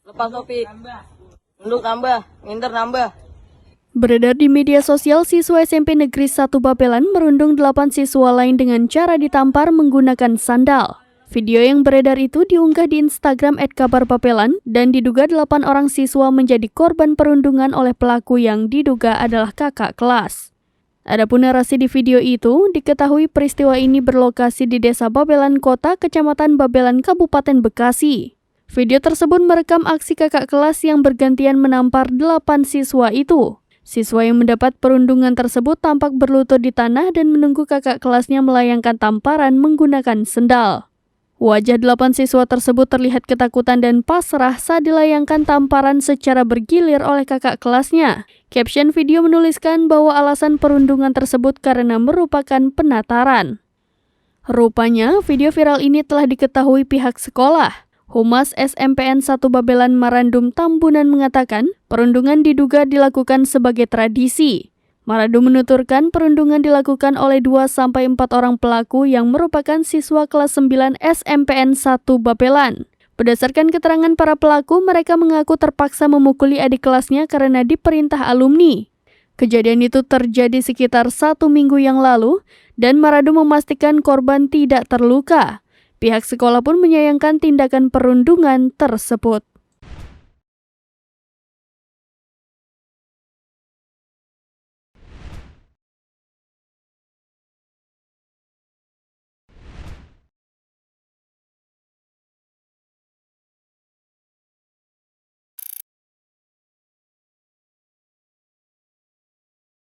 Lepas topi. Nunduk nambah. Nginter nambah. Beredar di media sosial, siswa SMP Negeri 1 Babelan merundung 8 siswa lain dengan cara ditampar menggunakan sandal. Video yang beredar itu diunggah di Instagram @kabarbabelan dan diduga 8 orang siswa menjadi korban perundungan oleh pelaku yang diduga adalah kakak kelas. Adapun narasi di video itu, diketahui peristiwa ini berlokasi di Desa Babelan Kota, Kecamatan Babelan, Kabupaten Bekasi. Video tersebut merekam aksi kakak kelas yang bergantian menampar 8 siswa itu. Siswa yang mendapat perundungan tersebut tampak berlutut di tanah dan menunggu kakak kelasnya melayangkan tamparan menggunakan sendal. Wajah 8 siswa tersebut terlihat ketakutan dan pasrah saat dilayangkan tamparan secara bergilir oleh kakak kelasnya. Caption video menuliskan bahwa alasan perundungan tersebut karena merupakan penataran. Rupanya, video viral ini telah diketahui pihak sekolah. Humas SMPN 1 Babelan Marandum Tambunan mengatakan, perundungan diduga dilakukan sebagai tradisi. Marandum menuturkan perundungan dilakukan oleh 2-4 orang pelaku yang merupakan siswa kelas 9 SMPN 1 Babelan. Berdasarkan keterangan para pelaku, mereka mengaku terpaksa memukuli adik kelasnya karena diperintah alumni. Kejadian itu terjadi sekitar 1 minggu yang lalu, dan Marandum memastikan korban tidak terluka. Pihak sekolah pun menyayangkan tindakan perundungan tersebut.